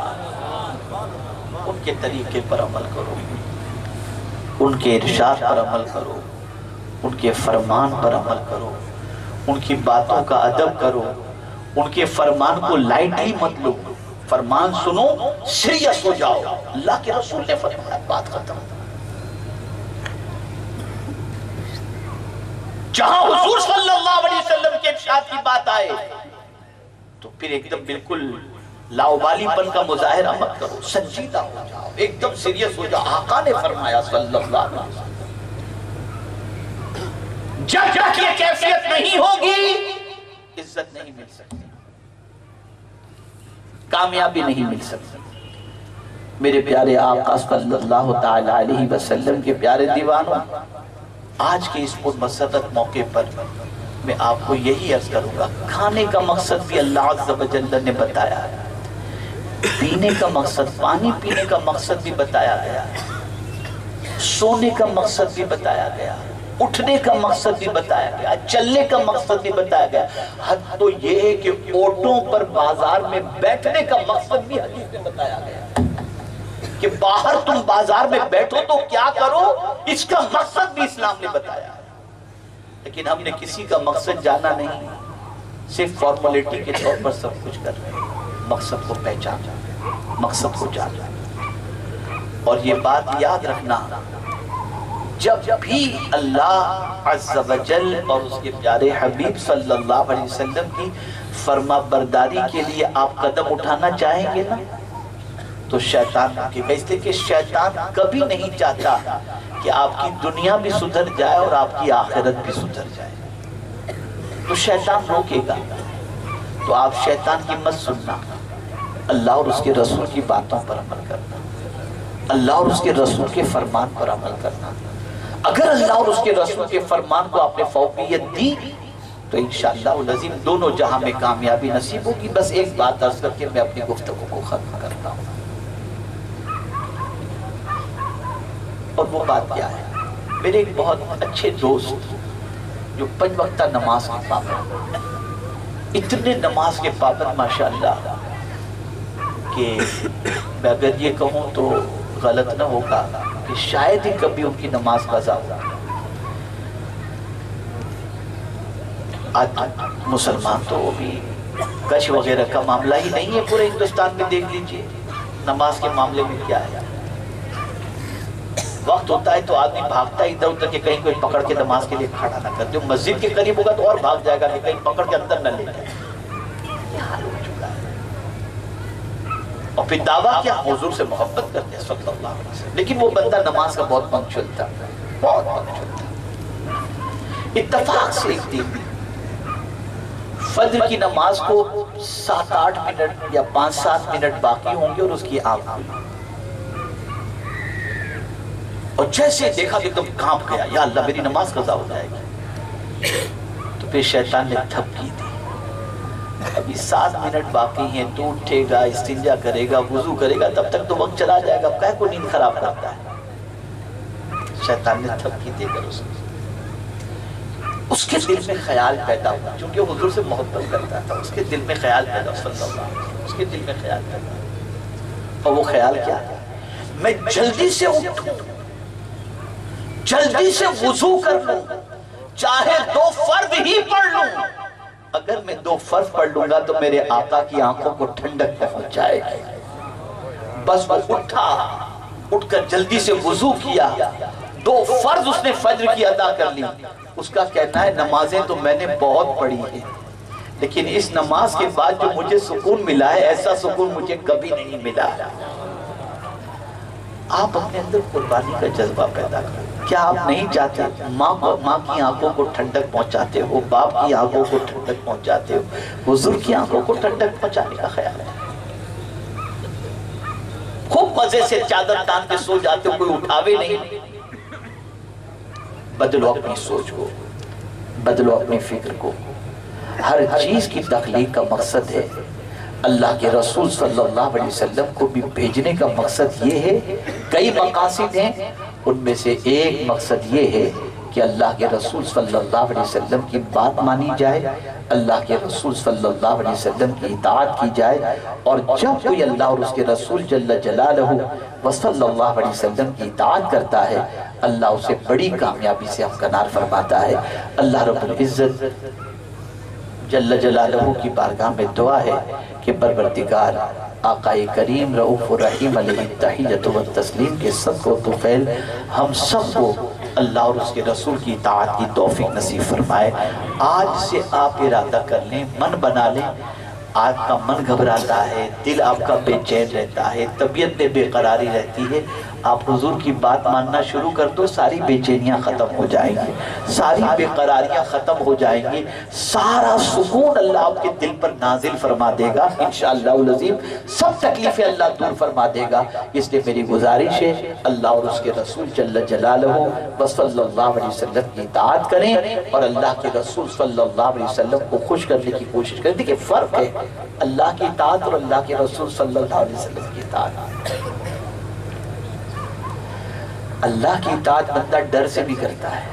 ان کے طریقے پر عمل کرو، ان کے ارشاد پر عمل کرو، ان کے فرمان پر عمل کرو، ان کی باتوں کا ادب کرو، ان کے فرمان کو لائٹلی مت لو، فرمان سنو سیریس ہو جاؤ۔ اللہ کے رسول نے فرمایا بات ختم۔ جہاں حضور صلی اللہ علیہ وسلم کے ارشاد کی بات آئے تو پھر ایک دم بالکل لاؤبالی پن کا مظاہرہ مت کرو، سنجیدہ ہو جاؤ، ایک دم سیریس ہو جاؤ۔ آقا نے فرمایا صلی اللہ علیہ وسلم جب تک یہ کیفیت نہیں ہوگی عزت نہیں مل سکتی، کامیابی نہیں مل سکتی۔ میرے پیارے آقا صلی اللہ تعالی علیہ وسلم کے پیارے دیوانوں، آج کے اس مسرت موقع پر میں آپ کو یہی عرض کروں گا، کھانے کا مقصد بھی اللہ عز و جل نے بتایا ہے، پینے کا مقصد، پانی پینے کا مقصد بھی بتایا گیا ہے، سونے کا مقصد بھی بتایا گیا، اٹھنے کا مقصد بھی بتایا گیا، چلنے کا مقصد بھی بتایا گیا، حد تو یہ ہے کہ اونٹوں پر بازار میں بیٹھنے کا مقصد بھی حدیث میں بتایا گیا کہ باہر تم بازار میں بیٹھو تو کیا کرو، اس کا مقصد بھی اسلام نے بتایا۔ لیکن ہم نے کسی کا مقصد جانا نہیں، صرف فارمولیٹی کے طور پر سب کچھ کر رہے ہیں، مقصد کو پہچانا، مقصد کو جانا۔ اور یہ بات یاد رکھنا، جب بھی اللہ عز و جل اور اس کے پیارے حبیب صلی اللہ علیہ وسلم کی فرما برداری کے لیے آپ قدم اٹھانا چاہیں گے نا، تو شیطان روکے گا، اس لیے کہ شیطان کبھی نہیں چاہتا کہ آپ کی دنیا بھی سدھر جائے اور آپ کی آخرت بھی سدھر جائے، تو شیطان روکے گا۔ تو آپ شیطان کی مت سننا، اللہ اور اس کے رسول کی باتوں پر عمل کرنا، اللہ اور اس کے رسول کے فرمان پر عمل کرنا۔ اگر اللہ اور اس کے رسول کے فرمان کو آپ نے فوقیت دی تو انشاءاللہ العظیم دونوں جہاں میں کامیابی نصیب ہوگی۔ بس ایک بات عرض کر کے میں اپنی گفتگو کو ختم کرتا ہوں، اور وہ بات کیا ہے؟ میرے ایک بہت اچھے دوست جو 5 وقتہ نماز کے پابند، اتنے نماز کے پابند ماشاءاللہ کہ میں اگر یہ کہوں تو غلط نہ ہوگا کہ شاید ہی کبھی ان کی نماز قضا ہو۔ آج مسلمان تو بھی کش وغیرہ کا معاملہ ہی نہیں ہے، پورے ہندوستان میں دیکھ لیجئے نماز کے معاملے میں کیا ہے۔ وقت ہوتا ہے تو آدمی بھاگتا ہے ادھر ادھر کہ کہیں کوئی پکڑ کے نماز کے لیے کھڑا نہ کر دے، مسجد کے قریب ہوگا تو اور بھاگ جائے گا کہ کہیں پکڑ کے اندر نہ لے جائے۔ یہ حال ہو چکا ہے، اور پھر دعویٰ کیا، حضور سے محبت کرتے ہیں صلی اللہ علیہ وسلم، لیکن وہ بندہ نماز کا بہت پنکچوئل تھا، بہت پنکچوئل تھا۔ اتفاق سے ایک دن فجر کی نماز کو 7-8 منٹ یا 5-7 منٹ باقی ہوں گے اور اس کی آنکھ کھلی، اور جیسے دیکھا کہ تم کانپ گیا، یا اللہ میری نماز قضا ہو جائے گی۔ تو پھر شیطان نے دھمکی دی، ابھی 7 منٹ باقی ہیں، تو اٹھے گا، استنجا کرے گا، وضو کرے گا، تب تک تو وقت چلا جائے گا، کہے کو نیند خراب کرتا ہے۔ شیطان نے دھمکی دے کر اس کے دل میں خیال پیدا ہوا، چونکہ حضور سے محبت کرتا تھا، اس کے دل میں خیال پیدا، صلی اللہ علیہ وسلم، اس کے دل میں خیال پیدا، اور وہ خیال کیا ہے؟ میں جلدی سے اٹھوں، جلدی سے وضو کر لوں، چاہے 2 فرض ہی پڑھ لوں، اگر میں 2 فرض پڑھ لوں گا تو میرے آقا کی آنکھوں کو ٹھنڈک پہنچ جائے گی۔ بس وہ اٹھا، اٹھ کر جلدی سے وضو کیا، 2 فرض اس نے فجر کی ادا کر لی۔ اس کا کہنا ہے نمازیں تو میں نے بہت پڑھی ہیں، لیکن اس نماز کے بعد جو مجھے سکون ملا ہے، ایسا سکون مجھے کبھی نہیں ملا۔ آپ اپنے اندر قربانی کا جذبہ پیدا کریں۔ کیا آپ نہیں چاہتے ماں کی آنکھوں کو ٹھنڈک پہنچاتے ہو، باپ کی آنکھوں کو ٹھنڈک پہنچاتے ہو، حضور کی آنکھوں کو ٹھنڈک پہنچانے کا خیال ہے؟ خوب مزے سے چادر تان کے سو جاتے ہو، کوئی اٹھاوے نہیں۔ بدلو اپنی سوچ کو، بدلو اپنی فکر کو۔ ہر چیز کی تخلیق کا مقصد ہے، اللہ کے رسول صلی اللہ علیہ وسلم کو بھی بھیجنے کا مقصد یہ ہے۔ کئی مقاصد ہیں، ان میں سے ایک مقصد یہ ہے کہ اللہ کے رسول صلی اللہ علیہ وسلم کی بات مانی جائے، اللہ کے رسول صلی اللہ علیہ وسلم کی اطاعت کی جائے، اور جب کوئی اللہ اور اس کے رسول جل جلالہ و صلی اللہ علیہ وسلم کی اطاعت کرتا ہے، اللہ اسے بڑی کامیابی سے ہمکنار فرماتا ہے۔ اللہ رب العزت جل جلالہ کی بارگاہ میں دعا ہے کہ پروردگار آقا کریم رؤوف الرحیم علیہ التحیۃ والتسلیم کے صدقہ و طفیل ہم سب کو اللہ اور اس کے رسول کی اطاعت کی توفیق نصیب فرمائے۔ آج سے آپ ارادہ کر لیں، من بنا لیں، آپ کا من گھبراتا ہے، دل آپ کا بے چین رہتا ہے، طبیعت میں بے قراری رہتی ہے، آپ حضور کی بات ماننا شروع کر دو، ساری بے چینیاں ختم ہو جائیں گی، ساری بے قراریاں ختم ہو جائیں گی، سارا سکون اللہ آپ کے دل پر نازل فرما دے گا انشاءاللہ العظیم، سب تکلیفیں اللہ دور فرما دے گا۔ اس لیے میری گزارش ہے اللہ اور اس کے رسول جل جلالہ و صلی اللہ علیہ وسلم کی اطاعت کریں اور اللہ کے رسول صلی اللہ علیہ وسلم کو خوش کرنے کی کوشش کریں۔ دیکھیں فرق ہے اللہ کی اطاعت اور اللہ کے رسول صلی اللہ علیہ وسلم کی اطاعت۔ اللہ کی اطاعت بندہ ڈر سے بھی کرتا ہے،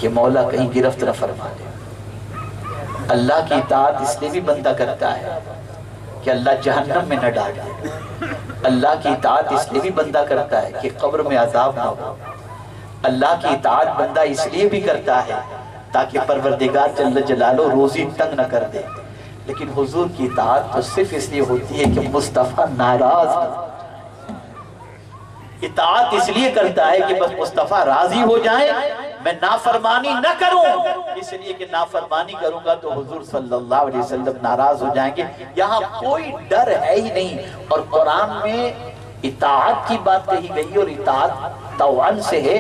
کہ مولا کہیں گرفت نہ فرما دے۔ اللہ کی اطاعت اس لیے بھی بندہ کرتا ہے کہ اللہ جہنم میں نہ ڈال دے۔ اللہ کی اطاعت اس لیے بھی بندہ کرتا ہے کہ قبر میں عذاب نہ ہو۔ اللہ کی اطاعت بندہ اس لیے بھی کرتا ہے تاکہ پروردگار جل جلالہ روزی تنگ نہ کر دے۔ لیکن حضور کی اطاعت تو صرف اس لیے ہوتی ہے کہ مصطفیٰ ناراض نہ۔ اطاعت اس لیے کرتا ہے کہ بس مصطفیٰ راضی ہو جائیں، میں نافرمانی نہ کروں، اس لیے کہ نافرمانی کروں گا تو حضور صلی اللہ علیہ وسلم ناراض ہو جائیں گے۔ یہاں کوئی ڈر ہے ہی نہیں۔ اور قرآن میں اطاعت کی بات کہی گئی، اور اطاعت طوعاً سے ہے،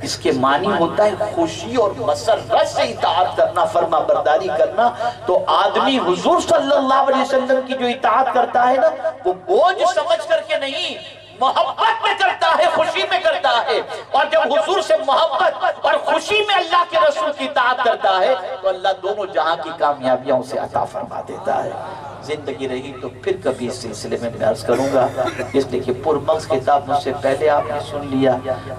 اس کے معنی ہوتا ہے خوشی اور مسرت سے اطاعت کرنا، فرما برداری کرنا۔ تو آدمی حضور صلی اللہ علیہ وسلم کی جو اطاعت کرتا ہے نا، وہ بوجھ سمجھ کر کے نہیں، محبت میں کرتا ہے، خوشی میں کرتا ہے۔ اور جب حضور سے محبت اور خوشی میں اللہ کے رسول کی اطاعت کرتا ہے تو اللہ دونوں جہاں کی کامیابیاں اسے عطا فرما دیتا ہے۔ زندگی رہی تو پھر کبھی اس سلسلے میں عرض کروں گا، اس لیے کہ پرمغز کتاب مجھ سے پہلے آپ نے سن لیا،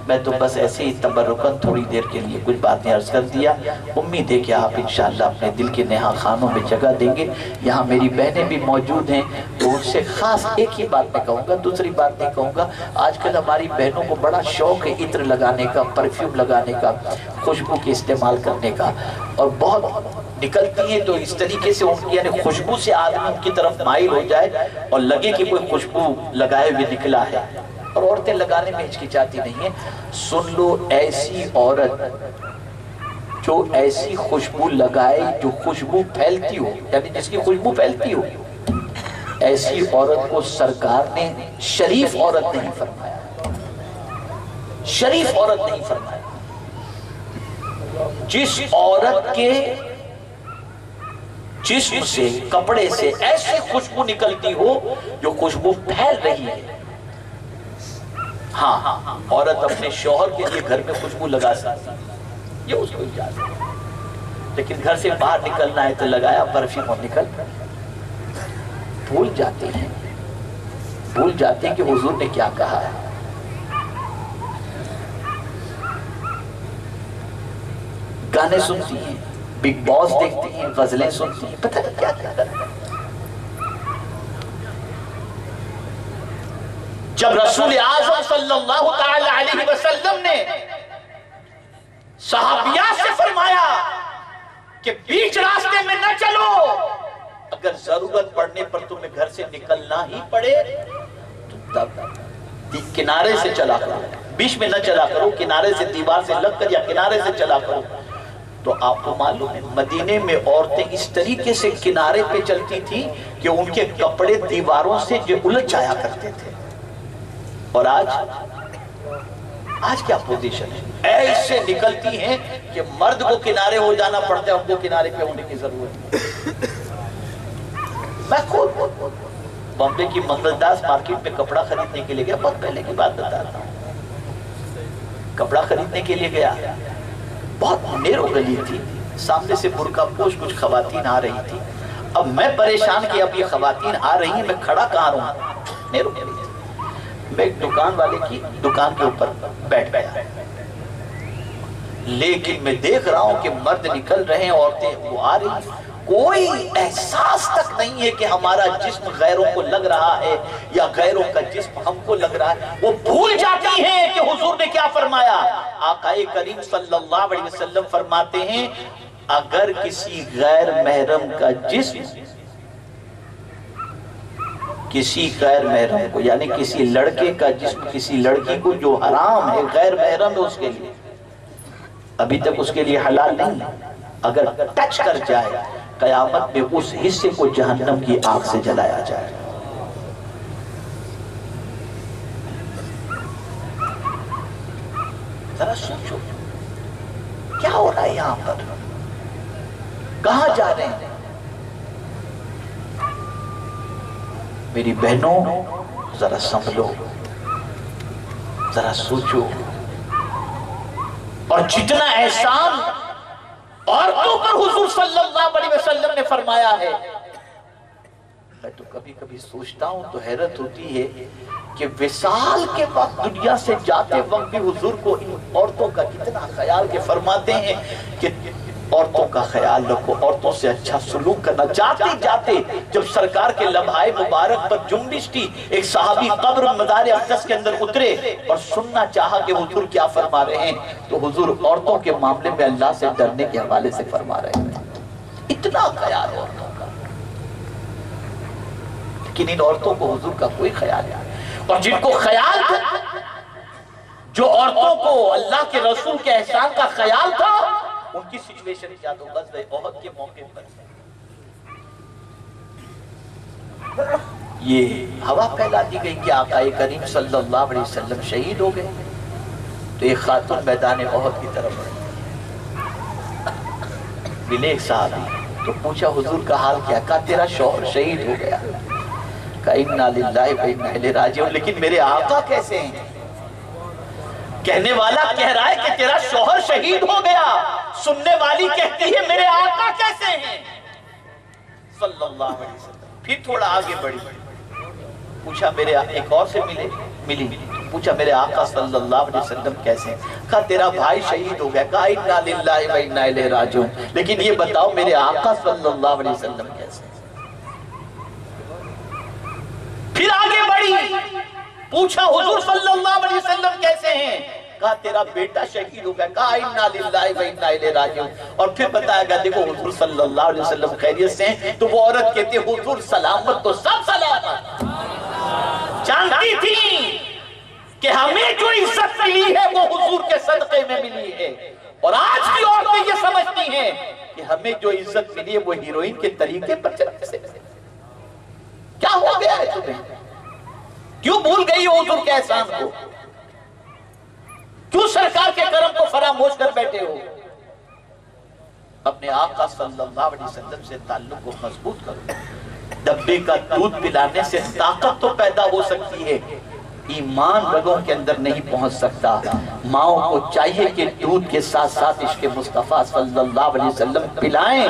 میں تو بس ایسے ہی تبرکاً تھوڑی دیر کے لیے کچھ باتیں عرض کر دیا۔ امید ہے کہ آپ انشاءاللہ اپنے دل کے نہا خانوں میں جگہ دیں گے۔ یہاں میری بہنیں بھی موجود ہیں تو ان سے خاص ایک ہی بات میں کہوں گا، دوسری بات نہیں کہوں گا۔ آج کل ہماری بہنوں کو بڑا شوق ہے عطر لگانے کا، پرفیوم لگانے کا، خوشبو کے استعمال کرنے کا، اور بہت نکلتی ہیں تو اس طریقے سے ان کی یعنی خوشبو سے آدمی ان کی طرف مائل ہو جائے اور لگے کہ کوئی خوشبو لگائے ہوئے نکلا ہے، اور عورتیں لگانے میں ہچکچاتی نہیں ہیں۔ سن لو، ایسی عورت جو ایسی خوشبو لگائے جو خوشبو پھیلتی ہو، یعنی جس کی خوشبو پھیلتی ہو، ایسی عورت کو سرکار نے شریف عورت نہیں فرمایا، شریف عورت نہیں فرمایا۔ جس عورت کے جسم سے، کپڑے سے ایسی خوشبو نکلتی ہو جو خوشبو پھیل رہی ہے۔ ہاں، عورت اپنے شوہر کے لیے گھر میں خوشبو لگا سکتی، یہ اس کو اجازت ہے، لیکن گھر سے باہر نکلنا ہے تو لگایا پرفیوم اور نکل۔ بھول جاتے ہیں کہ حضور نے کیا کہا ہے۔ گانے سنتی ہیں، بگ باس دیکھتی ہیں، غزلیں سنتی ہیں، پتہ نہیں کیا کیا کرتی ہیں۔ جب رسول اعظم صلی اللہ تعالی علیہ وسلم نے صحابیات سے فرمایا کہ بیچ راستے میں نہ چلو، اگر ضرورت پڑنے پر تمہیں گھر سے نکلنا ہی پڑے تو تب کنارے سے چلا کرو، بیچ میں نہ چلا کرو، کنارے سے، دیوار سے لگ کر یا کنارے سے چلا کرو۔ تو آپ کو معلوم ہے مدینے میں عورتیں اس طریقے سے کنارے پہ چلتی تھی کہ ان کے کپڑے دیواروں سے جو الجھ جایا کرتے تھے۔ اور آج کیا پوزیشن ہے، ایسے نکلتی ہیں کہ مرد کو کنارے ہو جانا پڑتا ہے، ان کو کنارے پہ ہونے کی ضرورت ہے۔ میں خود بامبے کی منگلداس مارکیٹ میں کپڑا خریدنے کے لیے گیا، بہت پہلے کی بات بتاتا ہوں۔ کپڑا خریدنے کے لیے گیا، بہت نیرو گلی تھی، سامنے سے برقع پوش کچھ خواتین آ رہی تھی۔ اب میں پریشان کہ اب یہ خواتین آ رہی ہیں، میں کھڑا کہاں رہوں، نیرو گلی تھی۔ میں ایک دکان والے کی دکان کے اوپر بیٹھ گیا، لیکن میں دیکھ رہا ہوں کہ مرد نکل رہے ہیں، عورتیں وہ آ رہی ہیں، کوئی احساس تک نہیں ہے کہ ہمارا جسم غیروں کو لگ رہا ہے یا غیروں کا جسم ہم کو لگ رہا ہے۔ وہ بھول جاتی ہیں کہ حضور نے کیا فرمایا۔ آقا کریم صلی اللہ علیہ وسلم فرماتے ہیں اگر کسی غیر محرم کا جسم کسی غیر محرم کو، یعنی کسی لڑکے کا جسم کسی لڑکی کو جو حرام ہے، غیر محرم ہے اس کے لیے، ابھی تک اس کے لیے حلال نہیں، اگر ٹچ کر جائے قیامت میں اس حصے کو جہنم کی آگ سے جلایا جائے۔ ذرا سوچو کیا ہو رہا ہے یہاں پر، کہاں جا رہے ہیں؟ میری بہنوں ذرا سنبھلو، ذرا سوچو، اور جتنا احسان عورتوں پر حضور صلی اللہ علیہ وسلم نے فرمایا ہے، میں تو کبھی کبھی سوچتا ہوں تو حیرت ہوتی ہے کہ وصال کے وقت دنیا سے جاتے وقت بھی حضور کو ان عورتوں کا کتنا خیال، کہ فرمایا فرماتے ہیں کہ عورتوں کا خیال رکھو، عورتوں سے اچھا سلوک کرنا۔ جاتے جاتے جب سرکار کے لمحائے مبارک پر جنبش تھی، ایک صحابی قبر مزار اقدس کے اندر اترے اور سننا چاہا کہ حضور کیا فرما رہے ہیں، تو حضور عورتوں کے معاملے میں اللہ سے ڈرنے کے حوالے سے فرما رہے ہیں۔ اتنا خیال عورتوں کا، لیکن ان عورتوں کو حضور کا کوئی خیال نہیں، اور جن کو خیال تھا، جو عورتوں کو اللہ کے رسول کے احسان کا خیال تھا، ان کی سچویشن کیا تو غزوہ احد کے موقع پر یہ ہوا پھیلا دی گئی کہ آقا کریم صلی اللہ علیہ وسلم شہید ہو گئے، تو ایک خاتون میدان احد کی طرف ملے ایک صحابی، تو پوچھا حضور کا حال کیا؟ کہا تیرا شوہر شہید ہو گیا۔ کہا انا للہ و انا الیہ راجعون، لیکن میرے آقا کیسے ہیں؟ کہنے والا کہہ رہا ہے کہ تیرا شوہر شہید ہو گیا، سننے والی کہتی ہے میرے آقا کیسے ہیں صلی اللہ علیہ وسلم۔ پھر تھوڑا آگے بڑھی، پوچھا میرے ایک اور سے ملی، پوچھا میرے آقا صلی اللہ علیہ وسلم کیسے ہیں؟ کہا تیرا بھائی شہید ہو گیا۔ کہا انا للہ و انا الیہ راجعون، لیکن یہ بتاؤ میرے آقا صلی اللہ علیہ وسلم کیسے ہیں؟ پھر آگے بڑھی، پوچھا حضور صلی اللہ علیہ وسلم کیسے ہیں؟ کہا تیرا بیٹا شہید ہو گیا۔ کہا انا للہ و انا الیہ راجعون، اور پھر بتایا گیا دیکھو حضور صلی اللہ علیہ وسلم خیریت سے ہیں، تو وہ عورت کہتی ہے حضور سلامت تو سب سلامت۔ جانتی تھی کہ ہمیں جو عزت ملی ہے وہ حضور کے صدقے میں ملی ہے، اور آج کی عورتیں یہ سمجھتی ہیں کہ ہمیں جو عزت ملی ہے وہ ہیروئن کے طریقے پر چلنے سے۔ کیا ہو گیا ہے تمہیں؟ کیوں بھول گئی ہو حضور کے احسان کو؟ کیوں سرکار کے کرم کو فراموش کر بیٹھے ہو؟ اپنے آقا صلی اللہ علیہ وسلم سے تعلق کو مضبوط کرو۔ ڈبے کا دودھ پلانے سے طاقت تو پیدا ہو سکتی ہے، ایمان رگوں کے اندر نہیں پہنچ سکتا۔ ماؤں کو چاہیے کہ دودھ کے ساتھ ساتھ عشق مصطفیٰ صلی اللہ علیہ وسلم پلائیں،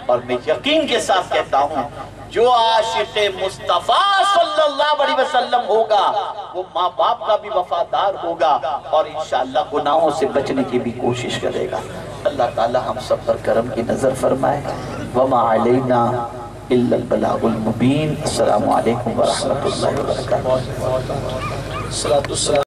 اور میں یقین کے ساتھ کہتا ہوں جو عاشق مصطفیٰ صلی اللہ علیہ وسلم ہوگا وہ ماں باپ کا بھی وفادار ہوگا، اور انشاءاللہ گناہوں سے بچنے کی بھی کوشش کرے گا۔ اللہ تعالی ہم سب پر کرم کی نظر فرمائے۔ وما علینا الا البلاغ المبین۔ السلام علیکم ورحمۃ اللہ وبرکاتہ۔